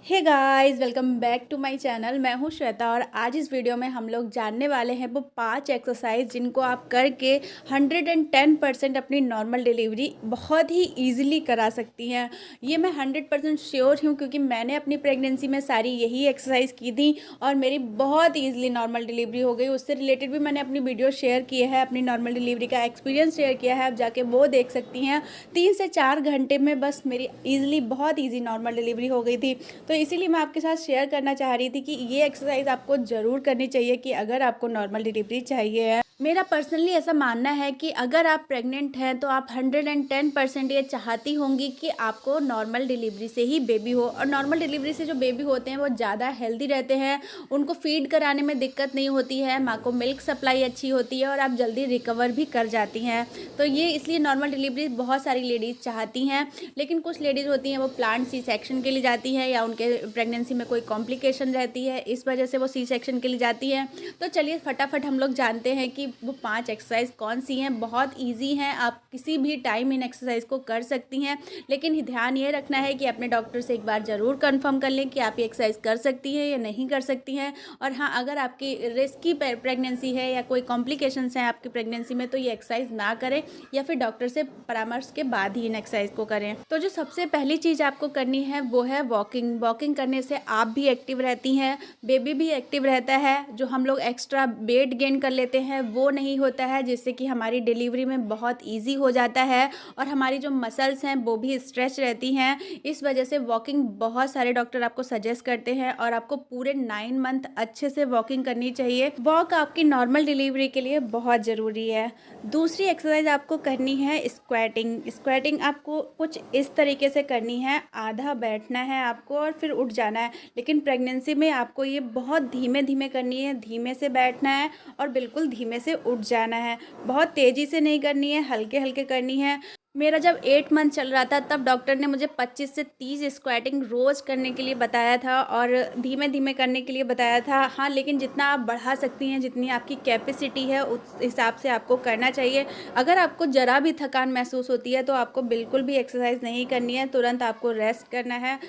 Hey guys, welcome back to my channel. मैं हूं श्वेता और आज इस वीडियो में हम लोग जानने वाले हैं वो 5 एक्सरसाइज जिनको आप करके 110% अपनी नॉर्मल डिलीवरी बहुत ही इजीली करा सकती हैं। ये मैं 100% श्योर हूं क्योंकि मैंने अपनी प्रेगनेंसी में सारी यही एक्सरसाइज की थी और मेरी बहुत ईजिली नॉर्मल डिलीवरी हो गई। उससे रिलेटेड भी मैंने अपनी वीडियो शेयर किए हैं, अपनी नॉर्मल डिलीवरी का एक्सपीरियंस शेयर किया है, आप जाके वो देख सकती हैं। 3 से 4 घंटे में बस मेरी ईजिली बहुत ईजी नॉर्मल डिलीवरी हो गई थी। तो इसीलिए मैं आपके साथ शेयर करना चाह रही थी कि ये एक्सरसाइज आपको ज़रूर करनी चाहिए कि अगर आपको नॉर्मल डिलीवरी चाहिए है। मेरा पर्सनली ऐसा मानना है कि अगर आप प्रेग्नेंट हैं तो आप 110% ये चाहती होंगी कि आपको नॉर्मल डिलीवरी से ही बेबी हो। और नॉर्मल डिलीवरी से जो बेबी होते हैं वो ज़्यादा हेल्दी रहते हैं, उनको फीड कराने में दिक्कत नहीं होती है, माँ को मिल्क सप्लाई अच्छी होती है और आप जल्दी रिकवर भी कर जाती हैं। तो ये इसलिए नॉर्मल डिलीवरी बहुत सारी लेडीज़ चाहती हैं, लेकिन कुछ लेडीज़ होती हैं वो प्लांट सी सेक्शन के लिए जाती हैं या उनके प्रेगनेंसी में कोई कॉम्प्लिकेशन रहती है, इस वजह से वो सी सेक्शन के लिए जाती हैं। तो चलिए फटाफट हम लोग जानते हैं कि वो 5 एक्सरसाइज कौन सी हैं। बहुत इजी हैं, आप किसी भी टाइम इन एक्सरसाइज को कर सकती हैं, लेकिन ध्यान ये रखना है कि अपने डॉक्टर से एक बार ज़रूर कंफर्म कर लें कि आप ये एक्सरसाइज कर सकती हैं या नहीं कर सकती हैं। और हाँ, अगर आपकी रिस्की प्रेगनेंसी है या कोई कॉम्प्लिकेशंस हैं आपकी प्रेगनेंसी में तो ये एक्सरसाइज ना करें या फिर डॉक्टर से परामर्श के बाद ही इन एक्सरसाइज को करें। तो जो सबसे पहली चीज़ आपको करनी है वो है वॉकिंग। वॉकिंग करने से आप भी एक्टिव रहती हैं, बेबी भी एक्टिव रहता है। जो हम लोग एक्स्ट्रा वेट गेन कर लेते हैं वो नहीं होता है, जिससे कि हमारी डिलीवरी में बहुत इजी हो जाता है और हमारी जो मसल्स हैं वो भी स्ट्रेच रहती हैं। इस वजह से वॉकिंग बहुत सारे डॉक्टर आपको सजेस्ट करते हैं और आपको पूरे 9 मंथ अच्छे से वॉकिंग करनी चाहिए। वॉक आपकी नॉर्मल डिलीवरी के लिए बहुत ज़रूरी है। दूसरी एक्सरसाइज आपको करनी है स्क्वाटिंग। स्क्वाटिंग आपको कुछ इस तरीके से करनी है, आधा बैठना है आपको और फिर उठ जाना है। लेकिन प्रेगनेंसी में आपको ये बहुत धीमे धीमे करनी है, धीमे से बैठना है और बिल्कुल धीमे से उठ जाना है। बहुत तेज़ी से नहीं करनी है, हल्के हल्के करनी है। मेरा जब 8 मंथ चल रहा था तब डॉक्टर ने मुझे 25 से 30 स्क्वाटिंग रोज़ करने के लिए बताया था और धीमे धीमे करने के लिए बताया था। हाँ, लेकिन जितना आप बढ़ा सकती हैं, जितनी आपकी कैपेसिटी है उस हिसाब से आपको करना चाहिए। अगर आपको ज़रा भी थकान महसूस होती है तो आपको बिल्कुल भी एक्सरसाइज नहीं करनी है, तुरंत आपको रेस्ट करना है।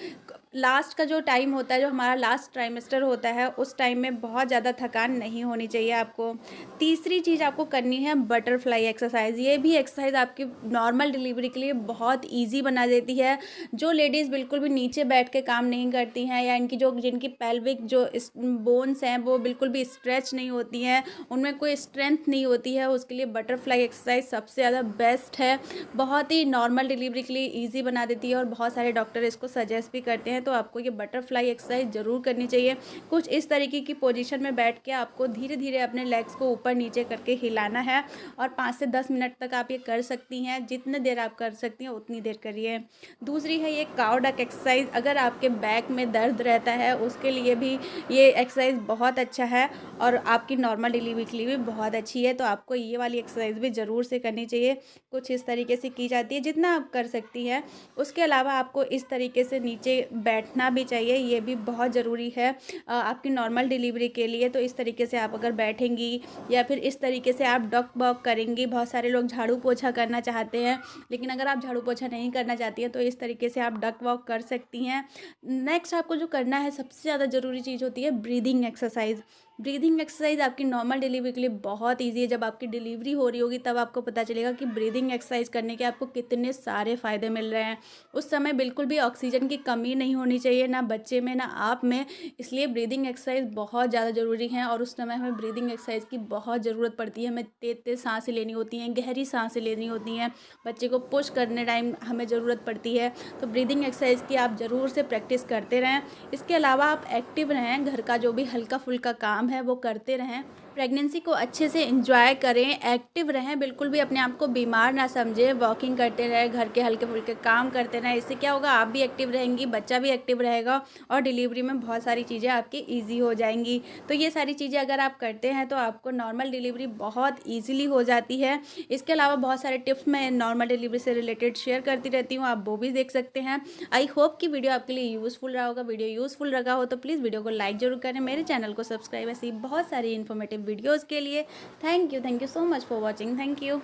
लास्ट का जो टाइम होता है, जो हमारा लास्ट ट्राइमेस्टर होता है, उस टाइम में बहुत ज़्यादा थकान नहीं होनी चाहिए आपको। तीसरी चीज़ आपको करनी है बटरफ्लाई एक्सरसाइज। ये भी एक्सरसाइज आपकी नॉर्मल डिलीवरी के लिए बहुत इजी बना देती है। जो लेडीज़ बिल्कुल भी नीचे बैठ के काम नहीं करती हैं या जिनकी पेल्विक जो बोन्स हैं वो बिल्कुल भी स्ट्रेच नहीं होती हैं, उनमें कोई स्ट्रेंथ नहीं होती है, उसके लिए बटरफ्लाई एक्सरसाइज सबसे ज़्यादा बेस्ट है। बहुत ही नॉर्मल डिलीवरी के लिए ईजी बना देती है और बहुत सारे डॉक्टर इसको सजेस्ट भी करते हैं। तो आपको ये बटरफ्लाई एक्सरसाइज ज़रूर करनी चाहिए। कुछ इस तरीके की पोजीशन में बैठ के आपको धीरे धीरे अपने लेग्स को ऊपर नीचे करके हिलाना है और 5 से 10 मिनट तक आप ये कर सकती हैं। जितने देर आप कर सकती हैं उतनी देर करिए। दूसरी है ये काउ डक एक्सरसाइज। अगर आपके बैक में दर्द रहता है उसके लिए भी ये एक्सरसाइज बहुत अच्छा है और आपकी नॉर्मल डिलीवरी के लिए भी बहुत अच्छी है। तो आपको ये वाली एक्सरसाइज भी ज़रूर से करनी चाहिए। कुछ इस तरीके से की जाती है, जितना आप कर सकती हैं। उसके अलावा आपको इस तरीके से नीचे बैठना भी चाहिए, ये भी बहुत ज़रूरी है आपकी नॉर्मल डिलीवरी के लिए। तो इस तरीके से आप अगर बैठेंगी या फिर इस तरीके से आप डक वॉक करेंगी। बहुत सारे लोग झाड़ू पोछा करना चाहते हैं, लेकिन अगर आप झाड़ू पोछा नहीं करना चाहती हैं तो इस तरीके से आप डक वॉक कर सकती हैं। नेक्स्ट आपको जो करना है, सबसे ज़्यादा ज़रूरी चीज़ होती है ब्रीदिंग एक्सरसाइज। ब्रीदिंग एक्सरसाइज आपकी नॉर्मल डिलीवरी के लिए बहुत ईजी है। जब आपकी डिलीवरी हो रही होगी तब आपको पता चलेगा कि ब्रीदिंग एक्सरसाइज करने के आपको कितने सारे फ़ायदे मिल रहे हैं। उस समय बिल्कुल भी ऑक्सीजन की कमी नहीं होनी चाहिए, ना बच्चे में ना आप में। इसलिए ब्रीदिंग एक्सरसाइज बहुत ज़्यादा ज़रूरी है और उस समय हमें ब्रीदिंग एक्सरसाइज की बहुत ज़रूरत पड़ती है। हमें तेज़ तेज़ सांसें लेनी होती हैं, गहरी सांसें लेनी होती हैं, बच्चे को पुश करने टाइम हमें ज़रूरत पड़ती है। तो ब्रीदिंग एक्सरसाइज की आप ज़रूर से प्रैक्टिस करते रहें। इसके अलावा आप एक्टिव रहें, घर का जो भी हल्का फुल्का काम है वो करते रहें। प्रेगनेंसी को अच्छे से एंजॉय करें, एक्टिव रहें, बिल्कुल भी अपने आप को बीमार ना समझें। वॉकिंग करते रहें, घर के हल्के फुल्के काम करते रहें। इससे क्या होगा, आप भी एक्टिव रहेंगी, बच्चा भी एक्टिव रहेगा और डिलीवरी में बहुत सारी चीज़ें आपकी ईजी हो जाएंगी। तो ये सारी चीज़ें अगर आप करते हैं तो आपको नॉर्मल डिलीवरी बहुत ईजिली हो जाती है। इसके अलावा बहुत सारे टिप्स मैं नॉर्मल डिलीवरी से रिलेटेड शेयर करती रहती हूँ, आप वो भी देख सकते हैं। आई होप कि वीडियो आपके लिए यूज़फुल रहा होगा। वीडियो यूज़फुल लगा हो तो प्लीज़ वीडियो को लाइक ज़रूर करें, मेरे चैनल को सब्सक्राइब, ऐसी बहुत सारी इन्फॉर्मेटिव वीडियोज़ के लिए। Thank you so much for watching. Thank you.